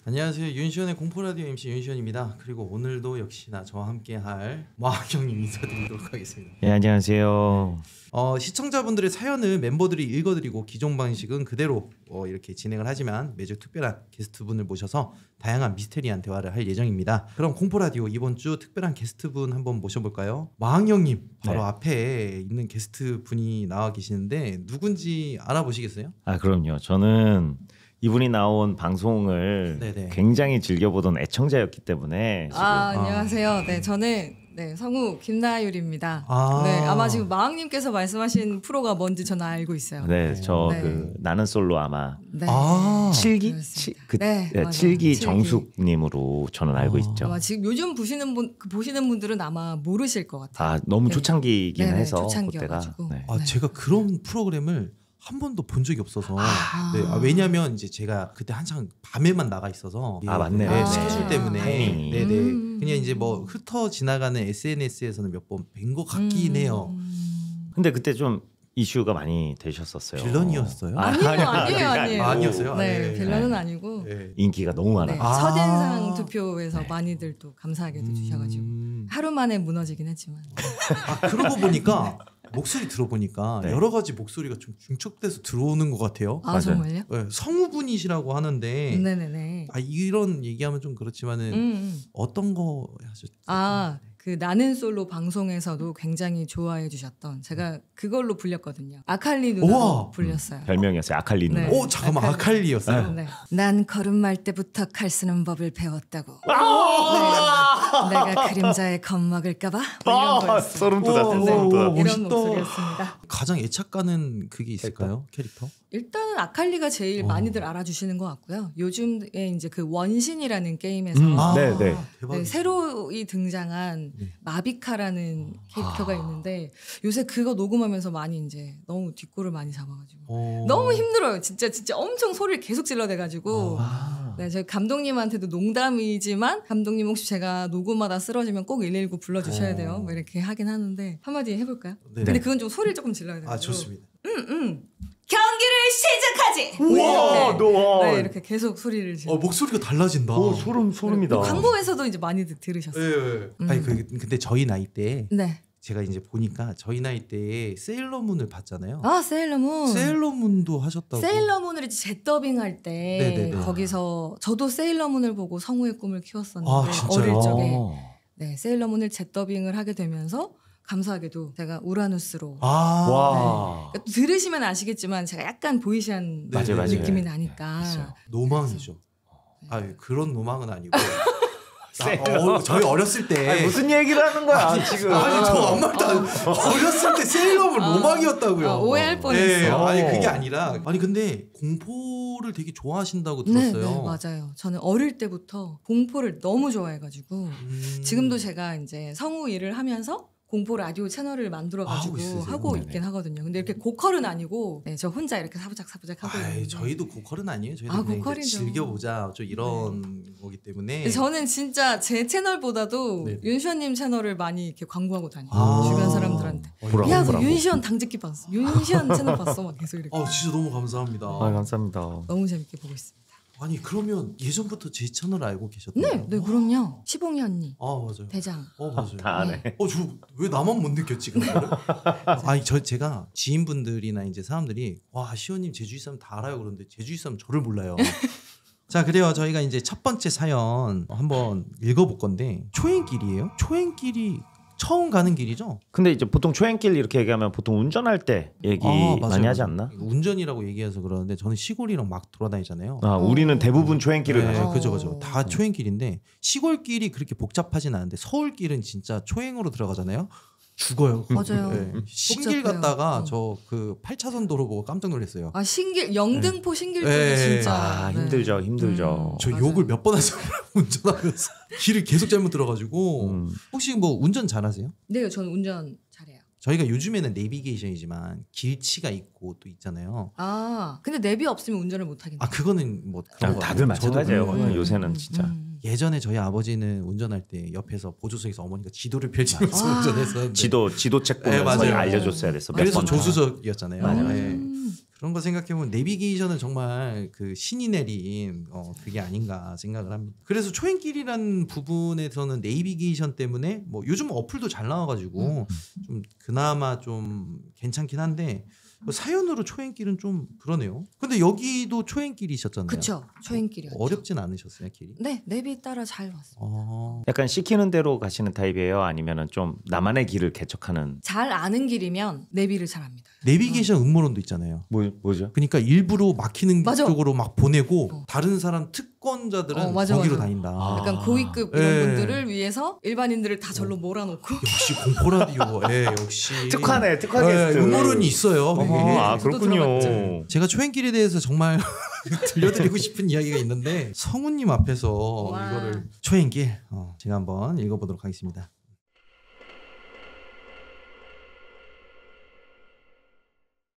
안녕하세요. 윤시원의 공포라디오 MC 윤시원입니다. 그리고 오늘도 역시나 저와 함께할 마학형님 인사드리도록 하겠습니다. 네, 안녕하세요. 시청자분들의 사연을 멤버들이 읽어드리고 기존 방식은 그대로 이렇게 진행을 하지만 매주 특별한 게스트분을 모셔서 다양한 미스테리한 대화를 할 예정입니다. 그럼 공포라디오 이번 주 특별한 게스트분 한번 모셔볼까요? 마학형님 바로 네. 앞에 있는 게스트분이 나와 계시는데 누군지 알아보시겠어요? 아 그럼요. 저는 이분이 나온 방송을 네네. 굉장히 즐겨보던 애청자였기 때문에 지금 안녕하세요. 네, 저는 성우 김나율입니다. 아마 지금 마왕님께서 말씀하신 프로가 뭔지 저는 알고 있어요. 저 네. 그 나는 솔로 아마 네. 칠기 그렇습니다. 맞아요. 칠기. 정숙님으로 저는 알고 있죠. 아마 지금 요즘 보시는 분들은 아마 모르실 것 같아요. 아 너무 네. 초창기이긴 네네, 해서 초창기여가지고. 그때가. 네. 제가 그런 프로그램을 한 번도 본 적이 없어서 왜냐면 이제 제가 그때 한창 밤에만 나가 있어서 맞네. 스케줄 때문에 타이밍이. 그냥 이제 뭐 흩어 지나가는 SNS에서는 몇 번 뵌 것 같긴 해요. 근데 그때 좀 이슈가 많이 되셨었어요. 빌런이었어요? 아니에요. 아니었어요? 네, 네. 빌런은 아니고. 네. 인기가 너무 많아. 네, 서대상 투표에서 많이들 또 감사하게도 주셔가지고 하루 만에 무너지긴 했지만. 그러고 보니까 목소리 들어보니까 네. 여러 가지 목소리가 좀 중첩돼서 들어오는 것 같아요. 아 정말요? 네, 성우분이시라고 하는데 네네네. 이런 얘기하면 좀 그렇지만은 어떤 거 하셨죠? 그 나는 솔로 방송에서도 굉장히 좋아해 주셨던 제가 그걸로 불렸거든요. 아칼리 누나로 불렸어요. 별명이었어요. 아칼리 누나. 네. 잠깐만 아칼리였어요? 네. 난 걸음말 때부터 칼 쓰는 법을 배웠다고. 네. 내가 그림자에 겁먹을까봐 이런 거였어요. 소름 돋았어요. 소름 돋았어요. 이런 목소리였습니다. 가장 애착가는 그게 있을까요? 캐릭터? 일단은 아칼리가 제일 많이들 알아주시는 것 같고요. 요즘에 이제 그 원신이라는 게임에서 네. 대박이다. 새로이 등장한 마비카라는 캐릭터가 있는데 요새 그거 녹음하면서 많이 이제 너무 뒷골을 많이 잡아가지고 너무 힘들어요. 진짜 엄청 소리를 계속 질러대가지고 네, 저희 감독님한테도 농담이지만 감독님 혹시 제가 녹음하다 쓰러지면 꼭 119 불러주셔야 돼요. 뭐 이렇게 하긴 하는데 한마디 해볼까요? 네. 근데 그건 좀 소리를 조금 질러야 돼요. 좋습니다. 경기를 시작하지. 우와, 네, 이렇게 계속 소리를 질러. 목소리가 달라진다. 소름이다. 광고에서도 이제 많이 들으셨어요. 네. 근데 저희 나이 때 네. 제가 이제 보니까 저희 나이 때에 세일러문을 봤잖아요. 세일러문. 세일러문도 하셨다고. 세일러문을 이제 재더빙 할 때 네네네. 거기서 저도 세일러문을 보고 성우의 꿈을 키웠었는데 진짜요? 어릴 적에 네, 세일러문을 재더빙을 하게 되면서 감사하게도 제가 우라누스로 와. 그러니까 들으시면 아시겠지만 제가 약간 보이시한 맞아요. 느낌이 나니까 노망이죠. 그런 노망은 아니고. 저희 어렸을 때 무슨 얘기를 하는 거야 지금? 저 아무 말도 안 어렸을 때 세일러문 로망이었다고요. 오해할 뻔했어. 그게 아니라 근데 공포를 되게 좋아하신다고 들었어요. 네, 맞아요. 저는 어릴 때부터 공포를 너무 좋아해가지고 지금도 제가 이제 성우 일을 하면서 공포 라디오 채널을 만들어가지고 하고 있긴 하거든요. 근데 이렇게 고컬은 아니고 저 혼자 이렇게 사부작 하고 있는데 저희도 고컬은 아니에요. 저희도 고컬이죠. 즐겨보자 좀 이런 거기 때문에 저는 진짜 제 채널보다도 네. 윤시원님 채널을 많이 이렇게 광고하고 다녀요. 주변 사람들한테. 야, 그 윤시원 당직기 봤어. 윤시원 채널 봤어. 막 계속 이렇게. 진짜 너무 감사합니다. 감사합니다. 너무 재밌게 보고 있습니다. 그러면 예전부터 제 채널 알고 계셨나요? 네, 그럼요. 시봉이 언니. 맞아요. 대장. 맞아요. 다 아네. 저 왜 나만 못 느꼈지 그거를? 제가 지인분들이나 이제 사람들이 시원님 제주이 사람 다 알아요 그러는데 제주이 사람 저를 몰라요. 자, 그래요. 저희가 이제 첫 번째 사연 한번 읽어볼 건데 초행길이에요? 초행길이 처음 가는 길이죠? 근데 이제 보통 초행길 이렇게 얘기하면 보통 운전할 때 얘기 많이 하지 않나? 운전이라고 얘기해서 그러는데 저는 시골이랑 막 돌아다니잖아요. 우리는 대부분 초행길을 가죠. 그죠. 다 초행길인데 시골길이 그렇게 복잡하진 않은데 서울길은 진짜 초행으로 들어가잖아요. 죽어요. 맞아요. 신길 복잡해요. 갔다가 저 그 8차선 도로 보고 깜짝 놀랐어요. 영등포 신길 쪽이 진짜 힘들죠. 저 맞아요. 욕을 몇 번 하죠. 운전하면서 길을 계속 잘못 들어가지고. 혹시 뭐 운전 잘하세요? 네, 저는 운전 잘해요. 저희가 요즘에는 내비게이션이지만 길치가 있고 또 있잖아요. 근데 내비 없으면 운전을 못 하겠네요. 그거는 뭐 그런 거 다들 마찬가지예요. 저도 요새는 진짜. 예전에 저희 아버지는 운전할 때 옆에서 보조석에서 어머니가 지도를 펼치면서 운전했었는데 지도책 네, 보면서 맞아요. 알려줬어야 됐어. 몇 그래서 번. 조수석이었잖아요. 맞아요. 네. 그런 거 생각해보면 내비게이션은 정말 그 신이 내린 그게 아닌가 생각을 합니다. 그래서 초행길이라는 부분에서는 내비게이션 때문에 뭐 요즘 어플도 잘 나와가지고 좀 그나마 좀 괜찮긴 한데 사연으로 초행길은 좀 그러네요. 근데 여기도 초행길이셨잖아요. 그쵸. 초행길이었죠. 어렵진 않으셨어요, 길이? 네, 내비 따라 잘 왔어요. 약간 시키는 대로 가시는 타입이에요? 아니면은 좀 나만의 길을 개척하는? 잘 아는 길이면 내비를 잘 합니다. 내비게이션 음모론도 있잖아요. 뭐죠? 그러니까 일부러 막히는 맞아. 쪽으로 막 보내고 다른 사람 특권자들은 맞아, 거기로 맞아. 다닌다. 약간 고위급 이런 예. 분들을 위해서 일반인들을 다 절로 몰아놓고 역시 공포라디오. 예, 역시 특화네, 특화 예, 게스트. 음모론이 있어요. 아, 저도 그렇군요. 들어봤죠. 제가 초행길에 대해서 정말 들려드리고 싶은 이야기가 있는데 성우님 앞에서 와. 이거를 초행길 제가 한번 읽어보도록 하겠습니다.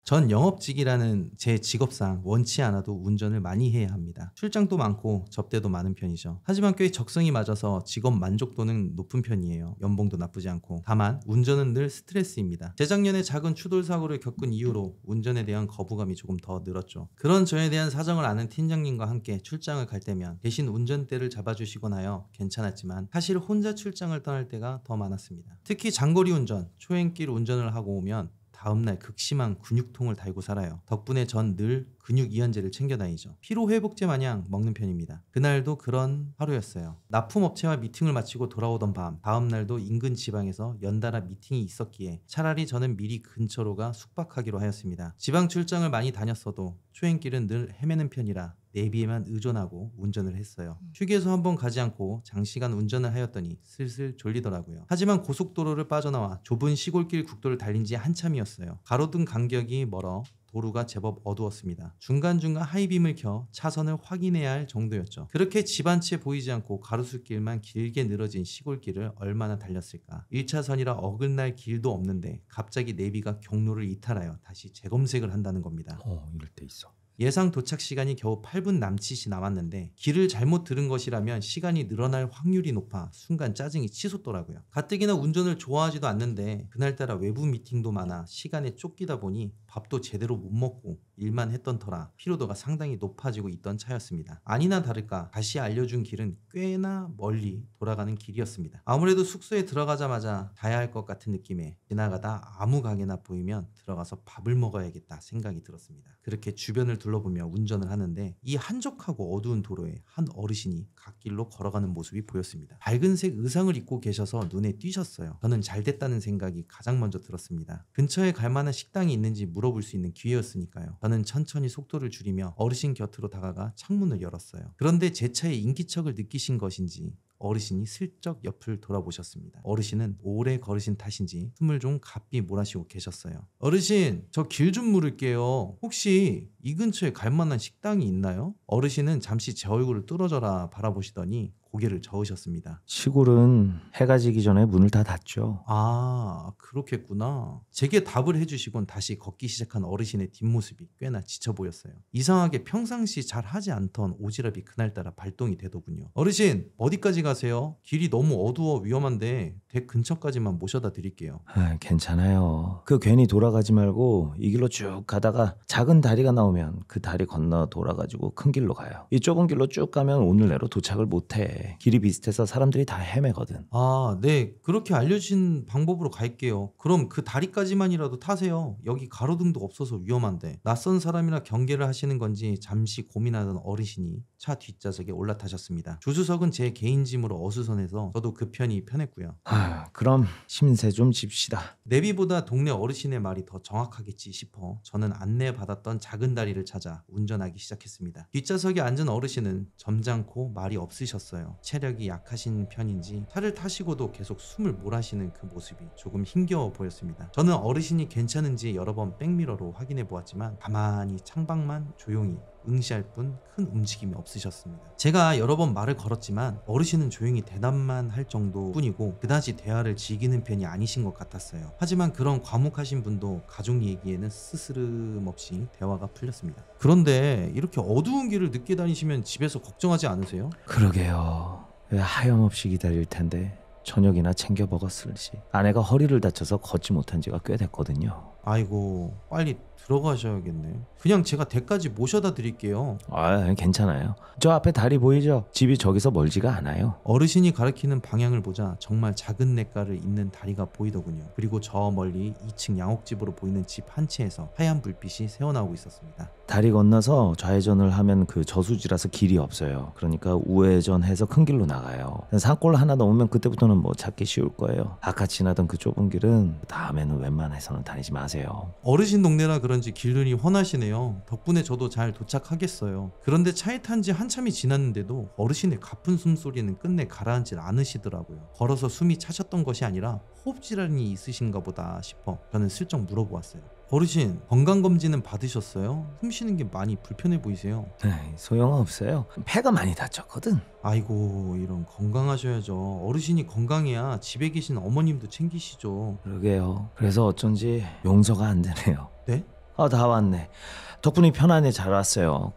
전 영업직이라는 제 직업상 원치 않아도 운전을 많이 해야 합니다. 출장도 많고 접대도 많은 편이죠. 하지만 꽤 적성이 맞아서 직업 만족도는 높은 편이에요. 연봉도 나쁘지 않고. 다만 운전은 늘 스트레스입니다. 재작년에 작은 추돌 사고를 겪은 이후로 운전에 대한 거부감이 조금 더 늘었죠. 그런 저에 대한 사정을 아는 팀장님과 함께 출장을 갈 때면 대신 운전대를 잡아주시곤 하여 괜찮았지만 사실 혼자 출장을 떠날 때가 더 많았습니다. 특히 장거리 운전, 초행길 운전을 하고 오면 다음날 극심한 근육통을 달고 살아요. 덕분에 전 늘 근육 이완제를 챙겨 다니죠. 피로회복제 마냥 먹는 편입니다. 그날도 그런 하루였어요. 납품업체와 미팅을 마치고 돌아오던 밤, 다음날도 인근 지방에서 연달아 미팅이 있었기에 차라리 저는 미리 근처로 가 숙박하기로 하였습니다. 지방 출장을 많이 다녔어도 초행길은 늘 헤매는 편이라 내비에만 의존하고 운전을 했어요. 휴게소 한번 가지 않고 장시간 운전을 하였더니 슬슬 졸리더라고요. 하지만 고속도로를 빠져나와 좁은 시골길 국도를 달린 지 한참이었어요. 가로등 간격이 멀어 도로가 제법 어두웠습니다. 중간중간 하이빔을 켜 차선을 확인해야 할 정도였죠. 그렇게 집 한 채 보이지 않고 가로수길만 길게 늘어진 시골길을 얼마나 달렸을까. 1차선이라 어긋날 길도 없는데 갑자기 내비가 경로를 이탈하여 다시 재검색을 한다는 겁니다. 이럴 때 있어. 예상 도착 시간이 겨우 8분 남짓이 남았는데 길을 잘못 들은 것이라면 시간이 늘어날 확률이 높아 순간 짜증이 치솟더라고요. 가뜩이나 운전을 좋아하지도 않는데 그날따라 외부 미팅도 많아 시간에 쫓기다 보니 밥도 제대로 못 먹고 일만 했던 터라 피로도가 상당히 높아지고 있던 차였습니다. 아니나 다를까 다시 알려준 길은 꽤나 멀리 돌아가는 길이었습니다. 아무래도 숙소에 들어가자마자 자야 할 것 같은 느낌에 지나가다 아무 가게나 보이면 들어가서 밥을 먹어야겠다 생각이 들었습니다. 그렇게 주변을 둘러보며 운전을 하는데 이 한적하고 어두운 도로에 한 어르신이 갓길로 걸어가는 모습이 보였습니다. 밝은색 의상을 입고 계셔서 눈에 띄셨어요. 저는 잘됐다는 생각이 가장 먼저 들었습니다. 근처에 갈 만한 식당이 있는지 물어볼 수 있는 기회였으니까요. 저는 천천히 속도를 줄이며 어르신 곁으로 다가가 창문을 열었어요. 그런데 제 차의 인기척을 느끼신 것인지 어르신이 슬쩍 옆을 돌아보셨습니다. 어르신은 오래 걸으신 탓인지 숨을 좀 가삐 몰아쉬고 계셨어요. 어르신, 저 길 좀 물을게요. 혹시 이 근처에 갈 만한 식당이 있나요? 어르신은 잠시 제 얼굴을 뚫어져라 바라보시더니 고개를 저으셨습니다. 시골은 해가 지기 전에 문을 다 닫죠. 아, 그렇겠구나. 제게 답을 해주시곤 다시 걷기 시작한 어르신의 뒷모습이 꽤나 지쳐 보였어요. 이상하게 평상시 잘 하지 않던 오지랖이 그날따라 발동이 되더군요. 어르신, 어디까지 가세요? 길이 너무 어두워 위험한데 댁 근처까지만 모셔다 드릴게요. 괜찮아요. 그 괜히 돌아가지 말고 이 길로 쭉 가다가 작은 다리가 나오면 그 다리 건너 돌아가지고 큰 길로 가요. 이 좁은 길로 쭉 가면 오늘 내로 도착을 못해. 길이 비슷해서 사람들이 다 헤매거든. 아, 네. 그렇게 알려주신 방법으로 갈게요. 그럼 그 다리까지만이라도 타세요. 여기 가로등도 없어서 위험한데. 낯선 사람이라 경계를 하시는 건지 잠시 고민하던 어르신이 차 뒷좌석에 올라타셨습니다. 조수석은 제 개인 짐으로 어수선해서 저도 그 편이 편했고요. 그럼 심세 좀 집시다. 내비보다 동네 어르신의 말이 더 정확하겠지 싶어 저는 안내받았던 작은 다리를 찾아 운전하기 시작했습니다. 뒷좌석에 앉은 어르신은 점잖고 말이 없으셨어요. 체력이 약하신 편인지 차를 타시고도 계속 숨을 몰아쉬는 그 모습이 조금 힘겨워 보였습니다. 저는 어르신이 괜찮은지 여러 번 백미러로 확인해 보았지만 가만히 창밖만 조용히 응시할 뿐 큰 움직임이 없으셨습니다. 제가 여러 번 말을 걸었지만 어르신은 조용히 대답만 할 정도뿐이고 그다지 대화를 즐기는 편이 아니신 것 같았어요. 하지만 그런 과묵하신 분도 가족 얘기에는 스스럼 없이 대화가 풀렸습니다. 그런데 이렇게 어두운 길을 늦게 다니시면 집에서 걱정하지 않으세요? 그러게요. 왜 하염없이 기다릴 텐데 저녁이나 챙겨 먹었을지. 아내가 허리를 다쳐서 걷지 못한 지가 꽤 됐거든요. 아이고 빨리 들어가셔야겠네. 그냥 제가 댁까지 모셔다 드릴게요. 아, 괜찮아요. 저 앞에 다리 보이죠? 집이 저기서 멀지가 않아요. 어르신이 가리키는 방향을 보자 정말 작은 냇가를 잇는 다리가 보이더군요. 그리고 저 멀리 2층 양옥집으로 보이는 집 한 채에서 하얀 불빛이 새어나오고 있었습니다. 다리 건너서 좌회전을 하면 그 저수지라서 길이 없어요. 그러니까 우회전해서 큰 길로 나가요. 산골 하나 넘으면 그때부터는 뭐 찾기 쉬울 거예요. 아까 지나던 그 좁은 길은 다음에는 웬만해서는 다니지 마세요. 어르신 동네라 그런지 길들이 훤하시네요. 덕분에 저도 잘 도착하겠어요. 그런데 차에 탄 지 한참이 지났는데도 어르신의 가쁜 숨소리는 끝내 가라앉질 않으시더라고요. 걸어서 숨이 차셨던 것이 아니라 호흡질환이 있으신가 보다 싶어 저는 슬쩍 물어보았어요. 어르신 건강검진은 받으셨어요? 숨 쉬는 게 많이 불편해 보이세요. 소용없어요. 폐가 많이 다쳤거든. 아이고 이런 건강하셔야죠. 어르신이 건강해야 집에 계신 어머님도 챙기시죠. 그러게요. 그래서 어쩐지 용서가 안 되네요. 네? 다 왔네. 덕분에 편안히 잘 왔어요.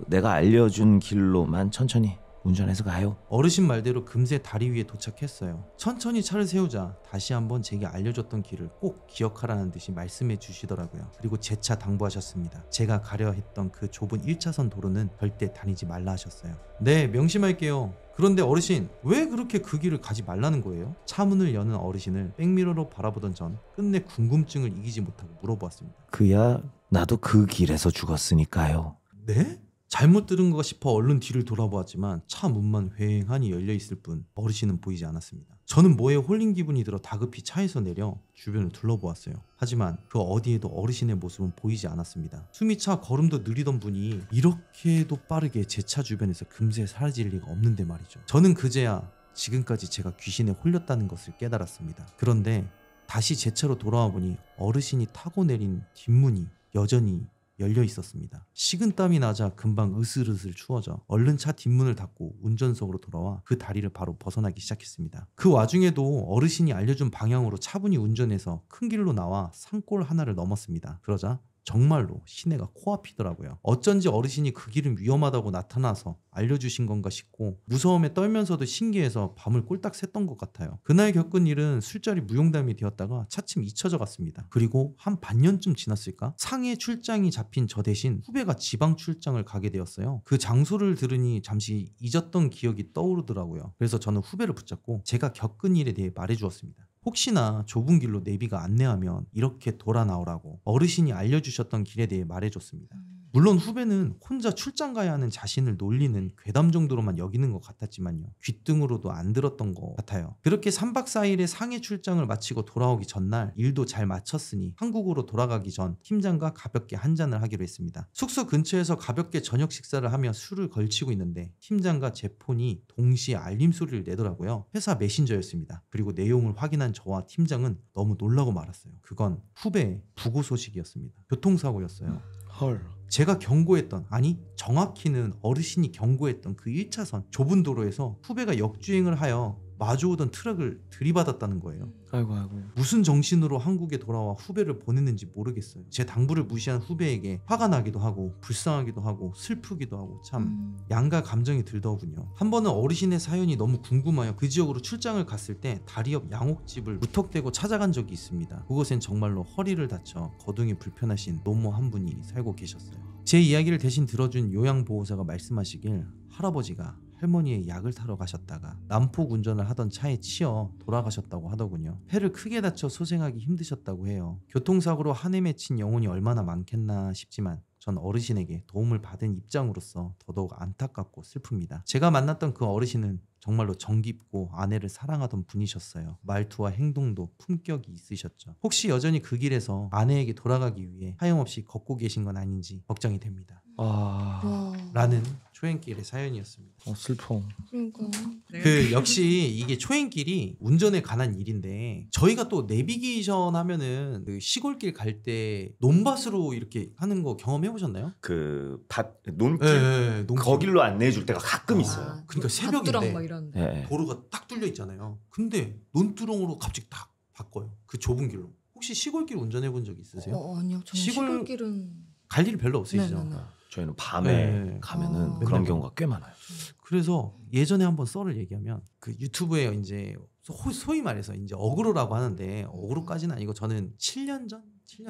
내가 알려준 길로만 천천히 운전해서 가요. 어르신 말대로 금세 다리 위에 도착했어요. 천천히 차를 세우자 다시 한번 제게 알려줬던 길을 꼭 기억하라는 듯이 말씀해 주시더라고요. 그리고 재차 당부하셨습니다. 제가 가려 했던 그 좁은 1차선 도로는 절대 다니지 말라 하셨어요. 네, 명심할게요. 그런데 어르신 왜 그렇게 그 길을 가지 말라는 거예요? 차문을 여는 어르신을 백미러로 바라보던 전 끝내 궁금증을 이기지 못하고 물어보았습니다. 그야 나도 그 길에서 죽었으니까요. 네? 잘못 들은 거 싶어 얼른 뒤를 돌아보았지만 차 문만 휑하니 열려있을 뿐 어르신은 보이지 않았습니다. 저는 뭐에 홀린 기분이 들어 다급히 차에서 내려 주변을 둘러보았어요. 하지만 그 어디에도 어르신의 모습은 보이지 않았습니다. 숨이 차 걸음도 느리던 분이 이렇게도 빠르게 제 차 주변에서 금세 사라질 리가 없는데 말이죠. 저는 그제야 지금까지 제가 귀신에 홀렸다는 것을 깨달았습니다. 그런데 다시 제 차로 돌아와 보니 어르신이 타고 내린 뒷문이 여전히 열려 있었습니다. 식은땀이 나자 금방 으슬으슬 추워져 얼른 차 뒷문을 닫고 운전석으로 돌아와 그 다리를 바로 벗어나기 시작했습니다. 그 와중에도 어르신이 알려준 방향으로 차분히 운전해서 큰 길로 나와 산골 하나를 넘었습니다. 그러자 정말로 시내가 코앞이더라고요. 어쩐지 어르신이 그 길은 위험하다고 나타나서 알려주신 건가 싶고 무서움에 떨면서도 신기해서 밤을 꼴딱 샜던 것 같아요. 그날 겪은 일은 술자리 무용담이 되었다가 차츰 잊혀져 갔습니다. 그리고 한 반년쯤 지났을까? 상해 출장이 잡힌 저 대신 후배가 지방 출장을 가게 되었어요. 그 장소를 들으니 잠시 잊었던 기억이 떠오르더라고요. 그래서 저는 후배를 붙잡고 제가 겪은 일에 대해 말해주었습니다. 혹시나 좁은 길로 내비가 안내하면 이렇게 돌아 나오라고 어르신이 알려주셨던 길에 대해 말해줬습니다. 물론 후배는 혼자 출장 가야 하는 자신을 놀리는 괴담 정도로만 여기는 것 같았지만요. 귓등으로도 안 들었던 것 같아요. 그렇게 3박 4일의 상해 출장을 마치고 돌아오기 전날 일도 잘 마쳤으니 한국으로 돌아가기 전 팀장과 가볍게 한잔을 하기로 했습니다. 숙소 근처에서 가볍게 저녁 식사를 하며 술을 걸치고 있는데 팀장과 제 폰이 동시에 알림 소리를 내더라고요. 회사 메신저였습니다. 그리고 내용을 확인한 저와 팀장은 너무 놀라고 말았어요. 그건 후배의 부고 소식이었습니다. 교통사고였어요. 헐. 제가 경고했던, 아니 정확히는 어르신이 경고했던 그 1차선 좁은 도로에서 후배가 역주행을 하여 마주오던 트럭을 들이받았다는 거예요. 아이고. 무슨 정신으로 한국에 돌아와 후배를 보냈는지 모르겠어요. 제 당부를 무시한 후배에게 화가 나기도 하고 불쌍하기도 하고 슬프기도 하고 참 양가 감정이 들더군요. 한 번은 어르신의 사연이 너무 궁금하여 그 지역으로 출장을 갔을 때 다리 옆 양옥집을 무턱대고 찾아간 적이 있습니다. 그곳엔 정말로 허리를 다쳐 거동이 불편하신 노모 한 분이 살고 계셨어요. 제 이야기를 대신 들어준 요양보호사가 말씀하시길 할아버지가 할머니의 약을 타러 가셨다가 난폭 운전을 하던 차에 치여 돌아가셨다고 하더군요. 폐를 크게 다쳐 소생하기 힘드셨다고 해요. 교통사고로 한해 맺힌 영혼이 얼마나 많겠나 싶지만 전 어르신에게 도움을 받은 입장으로서 더더욱 안타깝고 슬픕니다. 제가 만났던 그 어르신은 정말로 정깊고 아내를 사랑하던 분이셨어요. 말투와 행동도 품격이 있으셨죠. 혹시 여전히 그 길에서 아내에게 돌아가기 위해 하염없이 걷고 계신 건 아닌지 걱정이 됩니다. 라는 초행길의 사연이었습니다. 슬퍼. 그러니까. 그 역시 이게 초행길이 운전에 관한 일인데 저희가 또 내비게이션 하면은 그 시골길 갈 때 논밭으로 이렇게 하는 거 경험해 보셨나요? 그 논길 네, 거길로 안내해 줄 때가 가끔 있어요. 그러니까 밭두렁 새벽인데 뭐 이런데. 네. 도로가 딱 뚫려 있잖아요. 근데 논두렁으로 갑자기 딱 바꿔요. 그 좁은 길로. 혹시 시골길 운전해 본 적 있으세요? 아니요. 저는 시골- 시골길은 갈 일이 별로 없으시죠? 네네네. 저희는 밤에 네. 가면은 아. 그런 경우가 꽤 많아요. 그래서 예전에 한번 썰을 얘기하면 그 유튜브에 이제 소위 말해서 이제 어그로라고 하는데 어그로까지는 아니고 저는 7년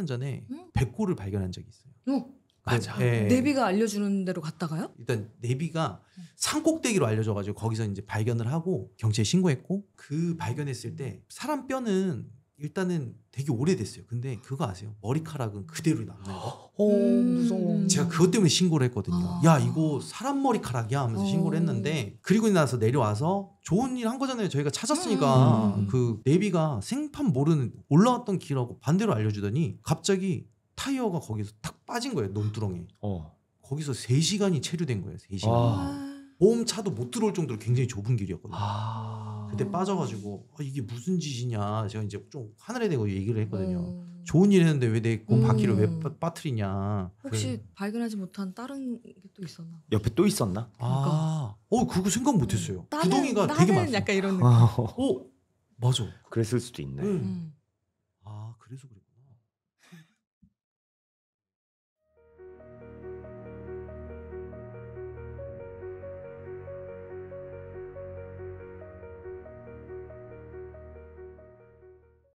전에 백골을 발견한 적이 있어요. 맞아. 네. 내비가 알려주는 대로 갔다가요? 일단 내비가 산꼭대기로 알려줘가지고 거기서 이제 발견을 하고 경찰에 신고했고 그 발견했을 때 사람 뼈는 일단은 되게 오래됐어요. 근데 그거 아세요? 머리카락은 그대로 남는 거. 무서워. 제가 그것 때문에 신고를 했거든요. 아. 야 이거 사람 머리카락이야 하면서 신고를 했는데 그리고 나서 내려와서 좋은 일 한 거잖아요. 저희가 찾았으니까 그 내비가 생판 모르는 올라왔던 길하고 반대로 알려주더니 갑자기 타이어가 거기서 탁 빠진 거예요. 논두렁에. 거기서 3시간이 체류된 거예요. 3시간. 아. 보험차도 못 들어올 정도로 굉장히 좁은 길이었거든요. 아. 그때 빠져가지고 이게 무슨 짓이냐 제가 이제 좀 하늘에 대고 얘기를 했거든요. 어. 좋은 일 했는데 왜 내 바퀴를 왜 빠뜨리냐. 혹시 발견하지 못한 다른 게 또 있었나? 옆에 또 있었나? 그거 생각 못했어요. 나는- 구덩이가 되게 나는 많았어. 약간 이런 느낌. 맞아. 그랬을 수도 있네. 응. 그래서 그래.